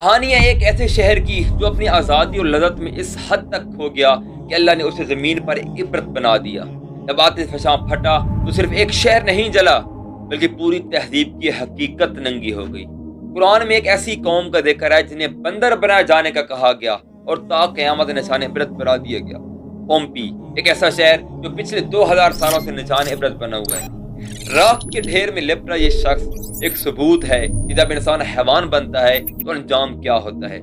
کہانی ہے ایک ایسے شہر کی جو اپنی آزادی اور لذت میں اس حد تک کھو گیا کہ اللہ نے اسے زمین پر ایک عبرت بنا دیا۔ جب آتش فشاں پھٹا تو صرف ایک شہر نہیں جلا بلکہ پوری تہذیب کی حقیقت ننگی ہو گئی۔ قرآن میں ایک ایسی قوم کا ذکر ہے جنہیں بندر بنائے جانے کا کہا گیا اور تا قیامت نشان عبرت بنا دیا گیا۔ پومپی ایک ایسا شہر جو پچھلے 2000 سالوں سے نشان عبرت بنا ہوا ہے۔ راکھ کے ڈھیر میں لپٹا یہ شخص ایک ثبوت ہے کہ جب انسان حیوان بنتا ہے تو انجام کیا ہوتا ہے۔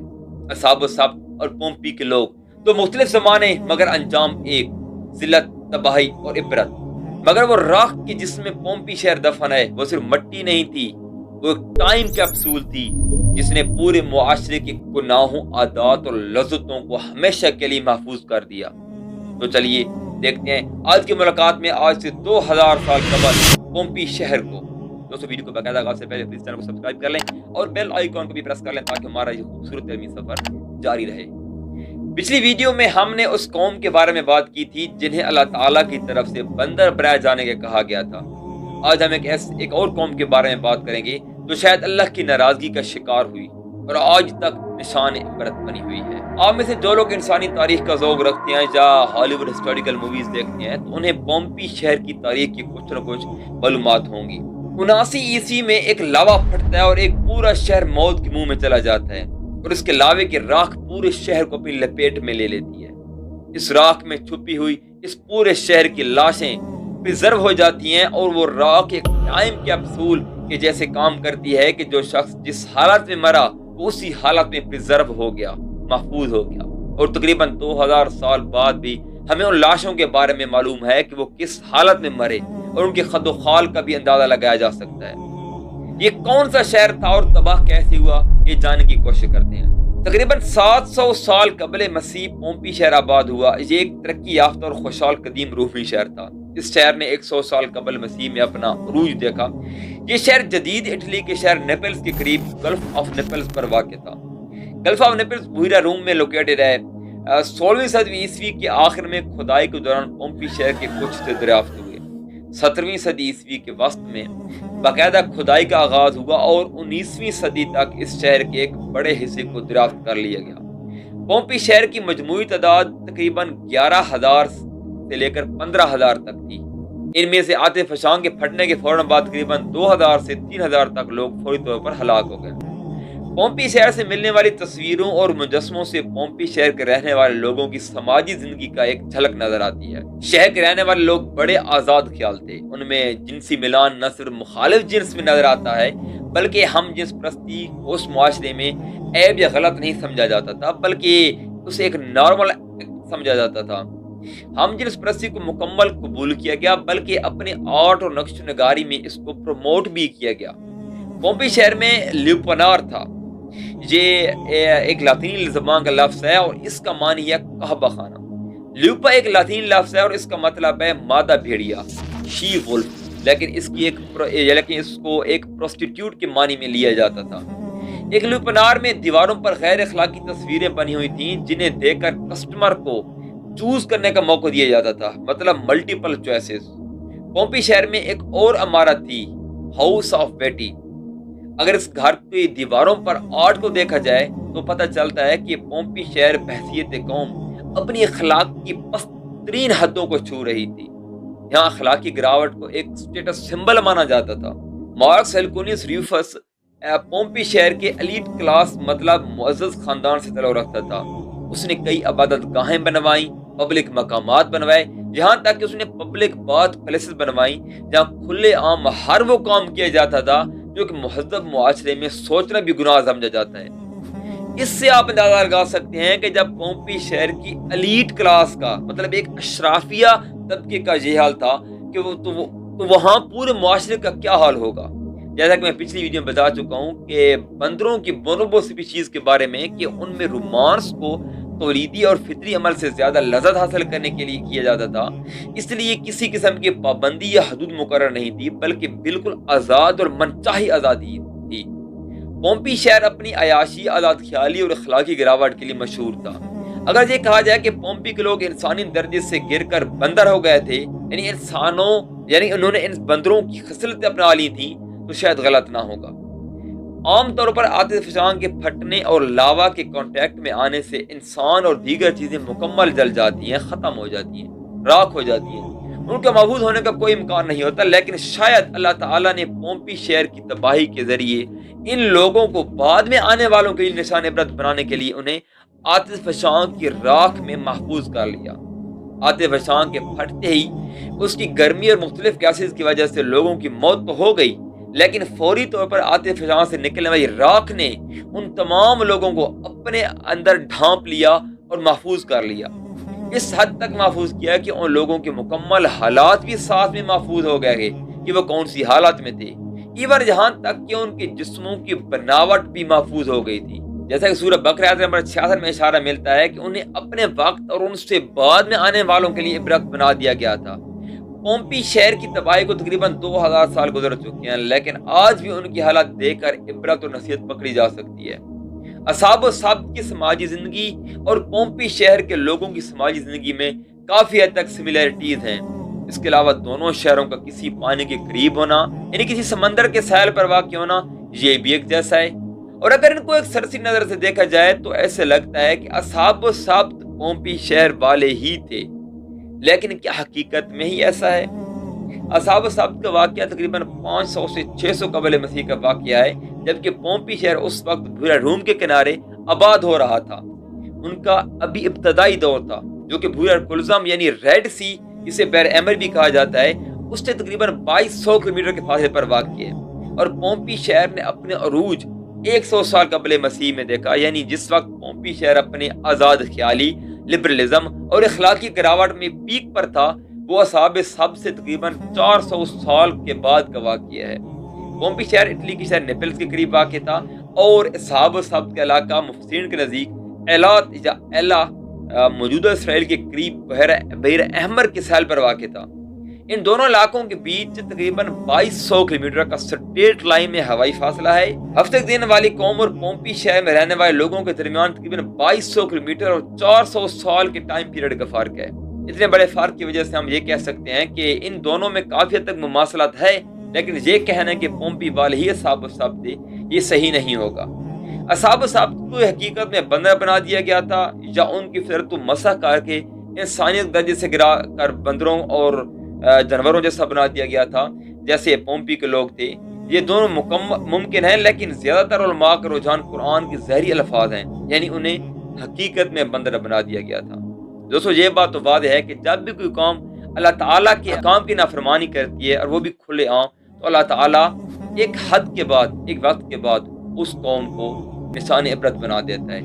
اصحاب السبت اور پومپی کے لوگ تو مختلف زمانے مگر انجام ایک، ذلت، تباہی اور عبرت۔ مگر وہ راکھ کی جس میں پومپی شہر دفن ہے وہ صرف مٹی نہیں تھی، وہ ایک ٹائم کیپسول تھی جس نے پورے معاشرے کے گناہوں، عادات اور لذتوں کو ہمیشہ کے لیے محفوظ کر دیا۔ تو چلیے دیکھتے ہیں آج کی ملاقات میں آج سے 2000 سال قبل پومپی شہر کو۔ دوستو ویڈیو کو باقاعدہ آغاز سے پہلے پلیز چینل کو سبسکرائب کر لیں اور بیل آئیکن کو بھی پریس کر لیں تاکہ ہمارا یہ خوبصورت علمی سفر جاری رہے۔ پچھلی ویڈیو میں ہم نے اس قوم کے بارے میں بات کی تھی جنہیں اللہ تعالیٰ کی طرف سے بندر بنائے جانے کا کہا گیا تھا۔ آج ہم ایک اور قوم کے بارے میں بات کریں گے جو شاید اللہ کی ناراضگی کا شکار ہوئی اور آج تک نشان عبرت بنی ہوئی ہے۔ آپ میں سے جو لوگ انسانی تاریخ کا ذوق رکھتے ہیں یا ہالی ووڈ ہسٹوریکل موویز دیکھتے ہیں تو انہیں پومپی شہر کی تاریخ کی کچھ نہ کچھ معلومات ہوں گی۔ 79 عیسوی میں ایک لاوا پھٹتا ہے اور ایک پورا شہر موت کے منہ میں چلا جاتا ہے اور اس کے لاوے کی راکھ پورے شہر کو اپنی لپیٹ میں لے لیتی ہے۔ اس راکھ میں چھپی ہوئی اس پورے شہر کی لاشیں پریزرو ہو جاتی ہیں اور وہ راکھ ایک ٹائم کیپسول کے جیسے کام کرتی ہے کہ جو شخص جس حالت میں مرا وہ اسی حالت میں پریزرو ہو گیا، محفوظ ہو گیا، اور تقریباً 2000 سال بعد بھی ہمیں ان لاشوں کے بارے میں معلوم ہے کہ وہ کس حالت میں مرے اور ان کے خد و خال کا بھی اندازہ لگایا جا سکتا ہے۔ یہ کون سا شہر تھا اور تباہ کیسے ہوا یہ جاننے کی کوشش کرتے ہیں۔ تقریباً 700 سال قبل مسیح پومپی شہر آباد ہوا۔ یہ ایک ترقی یافتہ اور خوشحال قدیم رومی شہر تھا۔ اس شہر نے 100 سال قبل مسیح میں اپنا عروج دیکھا۔ یہ شہر جدید اٹلی کے شہر نیپلز کے قریب گلف آف نیپلز پر واقع تھا۔ گلف آف نیپلز بحیرہ روم میں لوکیٹڈ ہے۔ 16ویں صدی عیسوی کے آخر میں کھدائی کے دوران پومپی شہر کے کچھ سے دریافت ہوئے۔ 17ویں صدی عیسوی کے وسط میں باقاعدہ کھدائی کا آغاز ہوا اور 19ویں صدی تک اس شہر کے ایک بڑے حصے کو دریافت کر لیا گیا۔ پومپی شہر کی مجموعی تعداد تقریباً 11,000 سے لے کر 15,000 تک تھی۔ ان میں سے آتش فشاں کے پھٹنے کے فوراً بعد تقریباً 2000 سے 3000 تک لوگ فوری طور پر ہلاک ہو گئے۔ پومپی شہر سے ملنے والی تصویروں اور مجسموں سے پومپی شہر کے رہنے والے لوگوں کی سماجی زندگی کا ایک جھلک نظر آتی ہے۔ شہر کے رہنے والے لوگ بڑے آزاد خیال تھے۔ ان میں جنسی ملان نہ صرف مخالف جنس میں نظر آتا ہے بلکہ ہم جنس پرستی اس معاشرے میں عیب یا غلط نہیں سمجھا جاتا تھا بلکہ اسے ایک نارمل سمجھا جاتا تھا۔ ہم جنس پرستی کو مکمل قبول کیا گیا بلکہ اپنے آرٹ اور نقش نگاری میں اس کو پروموٹ بھی کیا گیا۔ پومپی شہر میں لیوپنار تھا۔ یہ ایک لاطینی زبان کا لفظ ہے اور اس کا معنی ہے قحبہ خانہ۔ لیوپا ایک لاطینی لفظ ہے اور اس کا مطلب ہے مادہ بھیڑیا، شی ولف، لیکن اس کو ایک پروسٹیٹیوٹ کے معنی میں لیا جاتا تھا۔ ایک لیوپنار میں دیواروں پر غیر اخلاقی تصویریں بنی ہوئی تھیں جنہیں دیکھ کر کسٹمر کو چوز کرنے کا موقع دیا جاتا تھا، مطلب ملٹیپل چوائسز۔ پومپی شہر میں ایک اور عمارت تھی، ہاؤس آف بیٹی۔ اگر اس گھر کی دیواروں پر آرٹ کو دیکھا جائے تو پتہ چلتا ہے کہ پومپی شہر بحیثیت قوم اپنی اخلاق کی پست ترین حدوں کو چھو رہی تھی۔ یہاں اخلاقی گراوٹ کو ایک سٹیٹس سمبل مانا جاتا تھا۔ مارکس ہیلکونیس ریوفس پومپی شہر کے ایلیٹ کلاس مطلب معزز خاندان سے تعلق رکھتا تھا۔ اس نے کئی عبادت گاہیں بنوائیں، پبلک مقامات بنوائے، یہاں تک کہ اس نے پبلک باتھ پیلیسز بنوائیں جہاں کھلے عام ہر وہ کام کیا جاتا تھا جو کہ مہذب معاشرے میں سوچنا بھی گناہ سمجھا جاتا ہے۔ اس سے آپ اندازہ لگا سکتے ہیں کہ جب پومپی شہر کی ایلیٹ کلاس کا مطلب ایک اشرافیہ طبقے کا یہ حال تھا کہ تو وہاں پورے معاشرے کا کیا حال ہوگا۔ جیسا کہ میں پچھلی ویڈیو میں بتا چکا ہوں کہ بندروں کی بونوبو سپیشیز کے بارے میں کہ ان میں رومانس کو تولیدی اور فطری عمل سے زیادہ لذت حاصل کرنے کے لیے کیا جاتا تھا، اس لیے کسی قسم کی پابندی یا حدود مقرر نہیں تھی بلکہ بالکل آزاد اور منچاہی آزادی تھی۔ پومپی شہر اپنی عیاشی، آزاد خیالی اور اخلاقی گراوٹ کے لیے مشہور تھا۔ اگر یہ کہا جائے کہ پومپی کے لوگ انسانی درجے سے گر کر بندر ہو گئے تھے، یعنی انہوں نے ان بندروں کی خصلتیں اپنا لی تھیں، تو شاید غلط نہ ہوگا۔ عام طور پر آتش فشاں کے پھٹنے اور لاوا کے کانٹیکٹ میں آنے سے انسان اور دیگر چیزیں مکمل جل جاتی ہیں، ختم ہو جاتی ہیں، راکھ ہو جاتی ہیں، ان کے محفوظ ہونے کا کوئی امکان نہیں ہوتا۔ لیکن شاید اللہ تعالیٰ نے پومپی شہر کی تباہی کے ذریعے ان لوگوں کو بعد میں آنے والوں کے لیے نشان عبرت بنانے کے لیے انہیں آتش فشاں کی راکھ میں محفوظ کر لیا۔ آتش فشاں کے پھٹتے ہی اس کی گرمی اور مختلف گیسز کی وجہ سے لوگوں کی موت تو ہو گئی، لیکن فوری طور پر آتش فشاں سے نکلنے والی راکھ نے ان تمام لوگوں کو اپنے اندر ڈھانپ لیا اور محفوظ کر لیا۔ اس حد تک محفوظ کیا کہ ان لوگوں کے مکمل حالات بھی ساتھ میں محفوظ ہو گئے کہ وہ کون سی حالت میں تھے، ایون جہاں تک کہ ان کے جسموں کی بناوٹ بھی محفوظ ہو گئی تھی۔ جیسا کہ سورہ بقرہ آیت نمبر 66 میں اشارہ ملتا ہے کہ انہیں اپنے وقت اور ان سے بعد میں آنے والوں کے لیے عبرت بنا دیا گیا تھا۔ پومپی شہر کی تباہی کو تقریباً 2000 سال گزر چکے ہیں، لیکن آج بھی ان کی حالت دیکھ کر عبرت اور نصیحت پکڑی جا سکتی ہے۔ اصحاب السبت کی سماجی زندگی اور پومپی شہر کے لوگوں کی سماجی زندگی میں کافی حد تک سملیرٹیز ہیں۔ اس کے علاوہ دونوں شہروں کا کسی پانی کے قریب ہونا، یعنی کسی سمندر کے ساحل پر واقع ہونا، یہ بھی ایک جیسا ہے۔ اور اگر ان کو ایک سرسری نظر سے دیکھا جائے تو ایسے لگتا ہے کہ اصحاب السبت پومپی شہر والے ہی تھے، لیکن کیا حقیقت میں ہی ایسا ہے؟ اصحاب السبت کا واقعہ تقریباً 500 سے 600 قبل مسیح کا واقعہ ہے، جبکہ پومپی شہر اس وقت بحیرہ روم کے کنارے آباد ہو رہا تھا۔ ان کا ابھی ابتدائی دور تھا، جو کہ بحیرہ کلزم یعنی ریڈ سی، جسے بحر احمر بھی کہا جاتا ہے، اس سے تقریباً 2200 کلومیٹر کے فاصلے پر واقع ہے۔ اور پومپی شہر نے اپنے عروج 100 سال قبل مسیح میں دیکھا، یعنی جس وقت پومپی شہر اپنے آزاد خیالی، لبرلزم اور اخلاقی گراوٹ میں پیک پر تھا، وہ اصحاب السبت سے تقریباً 400 سال کے بعد کا واقعہ ہے۔ پومپی شہر اٹلی کے شہر نیپلز کے قریب واقع تھا، اور اصحاب السبت کا علاقہ مفسرین کے نزدیک ایلات یا ایلا موجودہ اسرائیل کے قریب بحیرہ احمر کے ساحل پر واقع تھا۔ ان دونوں علاقوں کے بیچ تقریباً 2200 کلومیٹر کا سٹریٹ لائن میں ہوائی فاصلہ ہے۔ ہفتہ دین والی قوم اور پومپی شہر میں رہنے والے لوگوں کے درمیان تقریباً 2200 کلومیٹر اور 400 سال کے ٹائم پیریڈ کا فرق ہے۔ اتنے بڑے فرق کی وجہ سے ہم یہ کہہ سکتے ہیں کہ ان دونوں میں کافی حد تک مماثلت ہے، لیکن یہ کہنا کہ پومپی والے ہی اصحاب السبت تھے، یہ صحیح نہیں ہوگا۔ اصحاب السبت کو حقیقت میں بندر بنا دیا گیا تھا، یا ان کی فطرت کو مسخ کر کے انسانیت درجے سے گرا کر بندروں اور جانوروں جیسا بنا دیا گیا تھا، جیسے پومپی کے لوگ تھے۔ یہ دونوں ممکن ہیں، لیکن زیادہ تر علماء کا رجحان قرآن کے ظاہری الفاظ ہیں، یعنی انہیں حقیقت میں بندر بنا دیا گیا تھا۔ دوستو، یہ بات تو واضح ہے کہ جب بھی کوئی قوم اللہ تعالیٰ کے احکام کی نافرمانی کرتی ہے، اور وہ بھی کھلے عام، تو اللہ تعالیٰ ایک حد کے بعد، ایک وقت کے بعد اس قوم کو نشان عبرت بنا دیتا ہے۔